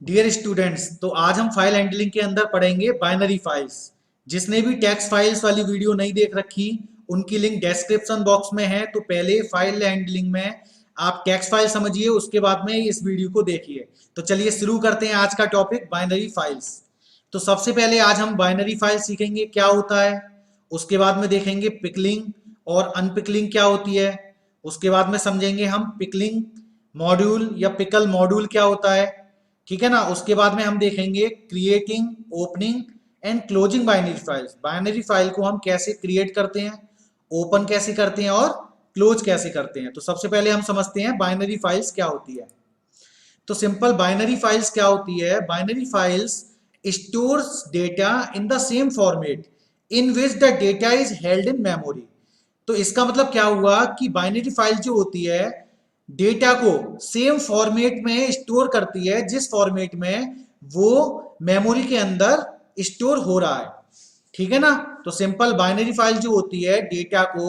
Dear students, तो आज हम फाइल हैंडलिंग के अंदर पढ़ेंगे बाइनरी फाइल्स। जिसने भी टेक्स्ट फाइल्स वाली वीडियो नहीं देख रखी, उनकी लिंक डिस्क्रिप्शन बॉक्स में है। तो पहले फाइल हैंडलिंग में आप टेक्स्ट फाइल समझिए, उसके बाद में इस वीडियो को देखिए। तो चलिए शुरू करते हैं आज का टॉपिक बाइनरी फाइल्स। तो सबसे पहले आज हम बाइनरी फाइल सीखेंगे क्या होता है। उसके बाद में देखेंगे पिकलिंग और अनपिकलिंग क्या होती है। उसके बाद में समझेंगे हम पिकलिंग मॉड्यूल या पिकल मॉड्यूल क्या होता है। ठीक है ना। उसके बाद में हम देखेंगे creating, opening and closing binary files. Binary file को हम कैसे क्रिएट करते हैं, ओपन कैसे करते हैं और क्लोज कैसे करते हैं। तो सबसे पहले हम समझते हैं बाइनरी फाइल्स क्या होती है। तो सिंपल बाइनरी फाइल्स क्या होती है। Binary files stores data in the same format in which the data is held in memory. तो इसका मतलब क्या हुआ कि बाइनरी फाइल जो होती है डेटा को सेम फॉर्मेट में स्टोर करती है जिस फॉर्मेट में वो मेमोरी के अंदर स्टोर हो रहा है। ठीक है ना। तो सिंपल बाइनरी फाइल जो होती है डेटा को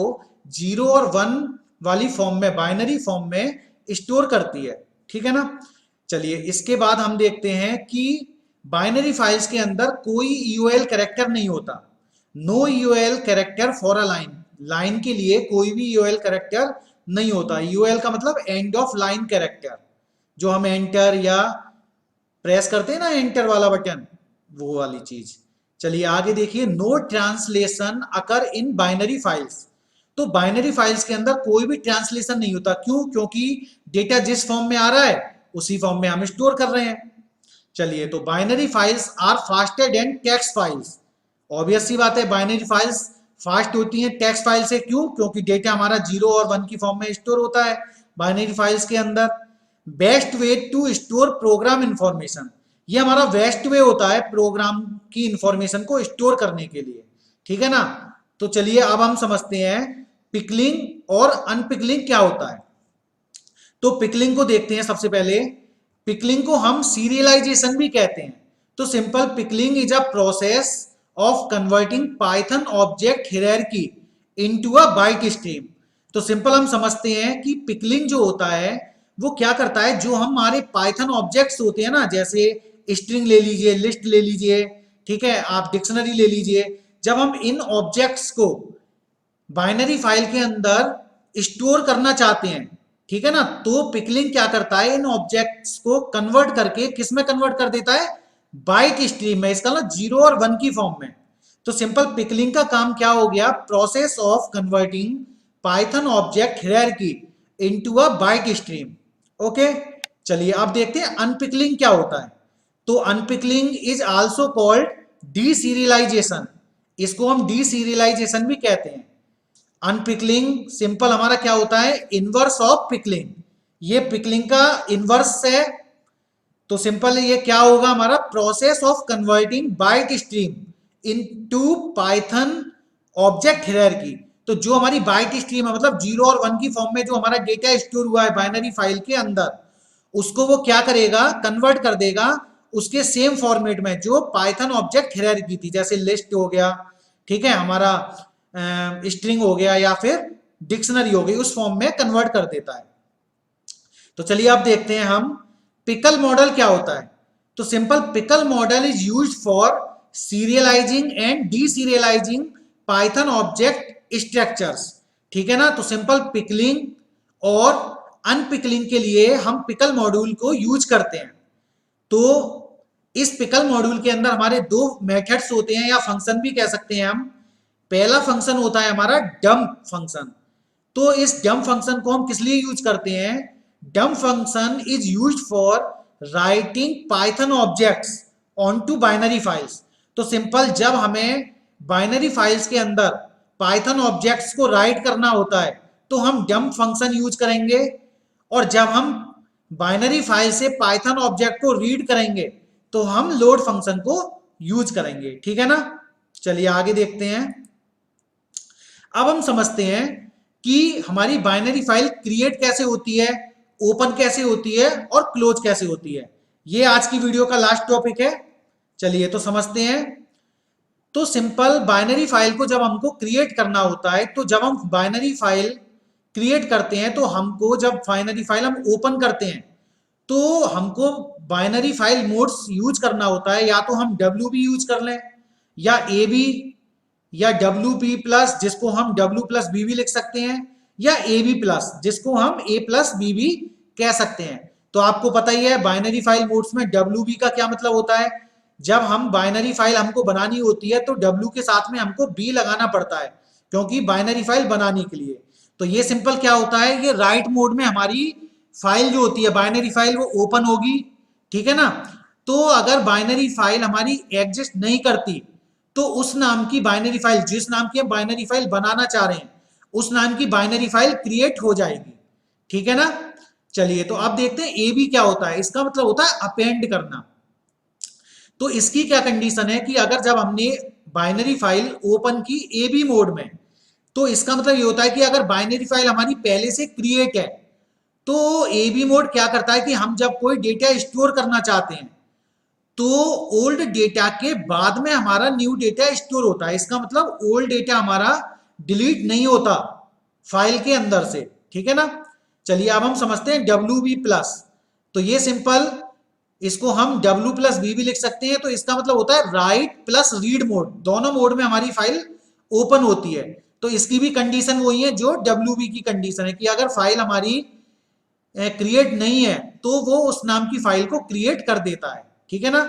0 और 1 वाली फॉर्म में, बाइनरी फॉर्म में स्टोर करती है। ठीक है ना। चलिए इसके बाद हम देखते हैं कि बाइनरी फाइल्स के अंदर कोई यूएल कैरेक्टर नहीं होता। No EOL character for a line. Line के लिए कोई भी यूएल कैरेक्टर नहीं होता। यूएल का मतलब एंड ऑफ लाइन कैरेक्टर, जो हम एंटर या प्रेस करते हैं ना, एंटर वाला बटन, वो वाली चीज। चलिए आगे देखिए, no translation occur in binary files. तो बाइनरी फाइल्स के अंदर कोई भी ट्रांसलेशन नहीं होता। क्यों? क्योंकि डेटा जिस फॉर्म में आ रहा है उसी फॉर्म में हम स्टोर कर रहे हैं। चलिए, तो binary files are faster than text files. Obvious सी बात है, बाइनरी फाइल्स फास्ट होती हैं टेक्स्ट फाइल से। क्यों? क्योंकि डेटा हमारा 0 और 1 की फॉर्म में स्टोर होता है बाइनरी फाइल्स के अंदर। Best way to store program information. ये हमारा बेस्ट वे होता है प्रोग्राम की इंफॉर्मेशन को स्टोर करने के लिए। ठीक है ना। तो चलिए अब हम समझते हैं पिकलिंग और अनपिकलिंग क्या होता है। तो पिकलिंग को देखते हैं सबसे पहले। पिकलिंग को हम सीरियलाइजेशन भी कहते हैं। तो simple pickling is a process of converting Python object hierarchy into a byte stream. तो सिंपल हम समझते हैं कि पिकलिंग जो होता है वो क्या करता है, जो हमारे पाइथन ऑब्जेक्ट्स होते हैं ना, जैसे स्ट्रिंग ले लीजिए, लिस्ट ले लीजिए, ठीक है, आप डिक्शनरी ले लीजिए। जब हम इन ऑब्जेक्ट्स को बाइनरी फाइल के अंदर स्टोर करना चाहते हैं, ठीक है ना, तो पिकलिंग क्या करता है, इन ऑब्जेक्ट्स को कन्वर्ट करके किस में कन्वर्ट कर देता है, बाइट स्ट्रीम में। इसका मतलब 0 और 1 की फॉर्म में। तो सिंपल पिकलिंग का काम क्या हो गया, process of converting Python object hierarchy into a byte stream. Okay. चलिए अब देखते हैं अनपिकलिंग क्या होता है। तो अनपिकलिंग इज आल्सो कॉल्ड डीसीरियलाइजेशन। इसको हम डीसीरियलाइजेशन भी कहते हैं। अनपिकलिंग सिंपल हमारा क्या होता है, इनवर्स ऑफ पिकलिंग। ये पिकलिंग का इनवर्स है। तो सिंपल ये क्या होगा, हमारा process of converting byte stream into Python object hierarchy. तो जो हमारी बाइट स्ट्रीम है, मतलब 0 और 1 की फॉर्म में जो हमारा डेटा स्टोर हुआ है बाइनरी फाइल के अंदर, उसको वो क्या करेगा, कन्वर्ट कर देगा उसके सेम फॉर्मेट में जो पाइथन ऑब्जेक्ट हायरार्की थी। जैसे लिस्ट हो गया, ठीक है, हमारा स्ट्रिंग हो गया या फिर डिक्शनरी हो गई, उस फॉर्म में कन्वर्ट कर देता है। तो चलिए अब देखते हैं हम पिकल मॉडल क्या होता है। तो simple pickle model is used for serializing and deserializing Python object structures. ठीक है ना। तो सिंपल पिकलिंग और अनपिकलिंग के लिए हम पिकल मॉड्यूल को यूज करते हैं। तो इस पिकल मॉड्यूल के अंदर हमारे दो मेथड्स होते हैं, या फंक्शन भी कह सकते हैं हम। पहला फंक्शन होता है हमारा डंप फंक्शन। तो इस डंप फंक्शन को हम किस लिए यूज करते हैं, dump function is used for writing Python objects onto binary files. तो सिंपल जब हमें बाइनरी फाइल्स के अंदर पाइथन ऑब्जेक्ट्स को राइट करना होता है तो हम डंप फंक्शन यूज करेंगे, और जब हम बाइनरी फाइल से पाइथन ऑब्जेक्ट को रीड करेंगे तो हम लोड फंक्शन को यूज करेंगे। ठीक है ना। चलिए आगे देखते हैं। अब हम समझते हैं कि हमारी बाइनरी फाइल क्रिएट कैसे होती है, ओपन कैसे होती है और क्लोज कैसे होती है। ये आज की वीडियो का लास्ट टॉपिक है। चलिए तो समझते हैं। तो सिंपल बाइनरी फाइल को जब हमको क्रिएट करना होता है, तो जब हम बाइनरी फाइल क्रिएट करते हैं तो हमको, जब बाइनरी फाइल हम ओपन करते हैं तो हमको बाइनरी फाइल मोड्स यूज करना होता है, या तो हम WB यूज कर लें, या AB, या WB प्लस जिसको हम W प्लस BB लिख सकते हैं, या AB प्लस जिसको हम A प्लस BB कह सकते हैं। तो आपको पता ही है बाइनरी फाइल मोड्स में WB का क्या मतलब होता है। जब हम बाइनरी फाइल हमको बनानी होती है तो W के साथ में हमको B लगाना पड़ता है, क्योंकि बाइनरी फाइल बनाने के लिए। तो ये सिंपल क्या होता है, ये राइट मोड में हमारी फाइल जो होती है बाइनरी फाइल वो ओपन होगी, ठीक है ना। तो अगर बाइनरी फाइल हमारी एग्जिस्ट नहीं करती तो उस नाम की बाइनरी फाइल, जिस नाम की हम बाइनरी फाइल बनाना चाह रहे हैं, उस नाम की बाइनरी फाइल क्रिएट हो जाएगी, ठीक है ना। चलिए तो अब देखते हैं ए बी क्या होता है। इसका मतलब होता है अपेंड करना। तो इसकी क्या कंडीशन है कि अगर जब हमने बाइनरी फाइल ओपन की ए बी मोड में, तो इसका मतलब ये होता है कि अगर बाइनरी फाइल हमारी पहले से क्रिएट है तो ए बी मोड क्या करता है कि हम जब कोई डेटा स्टोर करना चाहते हैं तो ओल्ड डेटा के बाद में हमारा न्यू डेटा स्टोर होता है। इसका मतलब ओल्ड डेटा हमारा डिलीट नहीं होता फाइल के अंदर से, ठीक है ना। चलिए अब हम समझते हैं WB प्लस। तो ये सिंपल, इसको हम W प्लस बी भी लिख सकते हैं। तो इसका मतलब होता है राइट प्लस रीड मोड, दोनों मोड में हमारी फाइल ओपन होती है। तो इसकी भी कंडीशन वही है जो WB की कंडीशन है कि अगर फाइल हमारी क्रिएट नहीं है तो वो उस नाम की फाइल को क्रिएट कर देता है, ठीक है ना।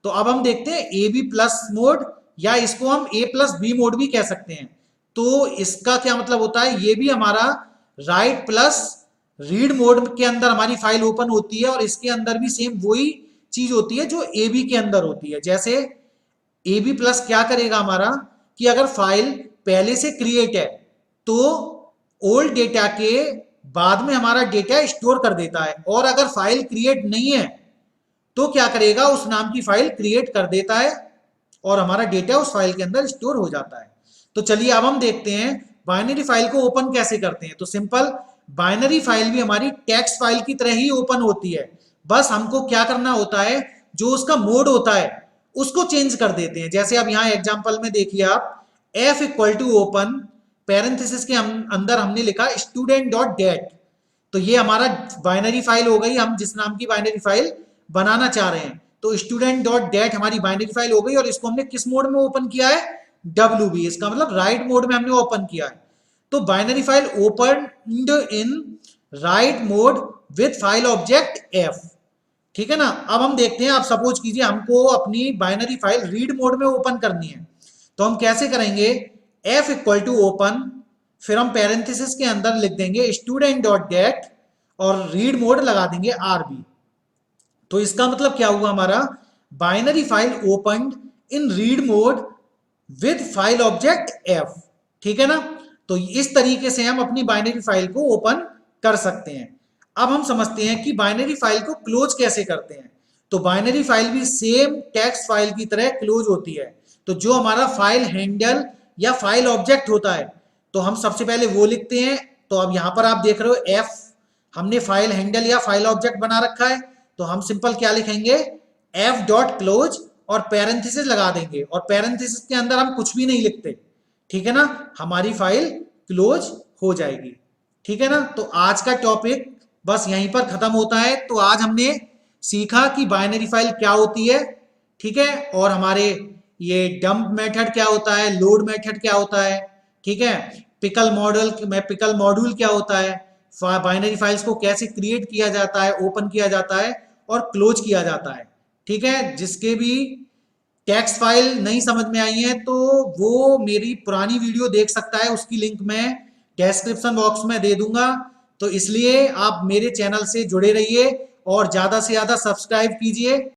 तो अब हम देखते हैं ए बी प्लस मोड, या इसको हम A प्लस बी मोड भी कह सकते हैं। तो इसका क्या मतलब होता है, ये भी हमारा राइट प्लस रीड मोड के अंदर हमारी फाइल ओपन होती है, और इसके अंदर भी सेम वही चीज होती है जो ए बी के अंदर होती है। जैसे ए बी प्लस क्या करेगा हमारा कि अगर फाइल पहले से क्रिएट है तो ओल्ड डेटा के बाद में हमारा डेटा स्टोर कर देता है, और अगर फाइल क्रिएट नहीं है तो क्या करेगा, उस नाम की फाइल क्रिएट कर देता है और हमारा डेटा उस फाइल के अंदर स्टोर हो जाता है। तो चलिए अब हम देखते हैं बाइनरी फाइल को ओपन कैसे करते हैं। तो सिंपल, बाइनरी फाइल भी हमारी टेक्स्ट फाइल की तरह ही ओपन होती है, बस हमको क्या करना होता है, जो उसका मोड होता है उसको चेंज कर देते हैं। जैसे अब यहाँ एग्जांपल में देखिए आप, F equal to open parenthesis के अंदर हमने लिखा स्टूडेंट डॉट डेट। तो ये हमारा बाइनरी फाइल हो गई, हम जिस नाम की बाइनरी फाइल बनाना चाह रहे हैं। तो स्टूडेंट डॉट डेट हमारी बाइनरी फाइल हो गई, और इसको हमने किस मोड में ओपन किया है, WB। इसका मतलब राइट मोड में हमने ओपन किया है। तो binary file opened in right mode with file object F, ठीक है ना। अब हम देखते हैं, आप सपोज कीजिए हमको अपनी बाइनरी फाइल रीड मोड में ओपन करनी है, तो हम कैसे करेंगे, F इक्वल टू ओपन, फिर हम पैरेंथेसिस के अंदर लिख देंगे स्टूडेंट डॉट डेट और रीड मोड लगा देंगे RB। तो इसका मतलब क्या हुआ, हमारा binary file opened in read mode with file object F, ठीक है ना। तो इस तरीके से हम अपनी बाइनरी फाइल को ओपन कर सकते हैं। अब हम समझते हैं कि बाइनरी फाइल को क्लोज कैसे करते हैं। तो बाइनरी फाइल भी सेम टेक्स्ट फाइल की तरह क्लोज होती है। तो जो हमारा फाइल हैंडल या फाइल ऑब्जेक्ट होता है, तो हम सबसे पहले वो लिखते हैं। तो अब यहां पर आप देख रहे हो F, हमने फाइल हैंडल या फाइल ऑब्जेक्ट बना रखा है, तो हम सिंपल क्या लिखेंगे, F डॉट क्लोज और पैरेंथेसिस लगा देंगे, और पैरेंथेसिस के अंदर हम कुछ भी नहीं लिखते, ठीक है ना, हमारी फाइल क्लोज हो जाएगी, ठीक है ना। तो आज का टॉपिक बस यहीं पर खत्म होता है। तो आज हमने सीखा कि बाइनरी फाइल क्या होती है, ठीक है, और हमारे ये डंप मेथड क्या होता है, लोड मेथड क्या होता है, ठीक है, पिकल मॉड्यूल क्या होता है, बाइनरी फाइल्स को कैसे क्रिएट किया जाता है, ओपन किया जाता है और क्लोज किया जाता है, ठीक है। जिसके भी टेक्स्ट फाइल नहीं समझ में आई है तो वो मेरी पुरानी वीडियो देख सकता है, उसकी लिंक मैं डिस्क्रिप्शन बॉक्स में दे दूंगा। तो इसलिए आप मेरे चैनल से जुड़े रहिए और ज्यादा से ज्यादा सब्सक्राइब कीजिए।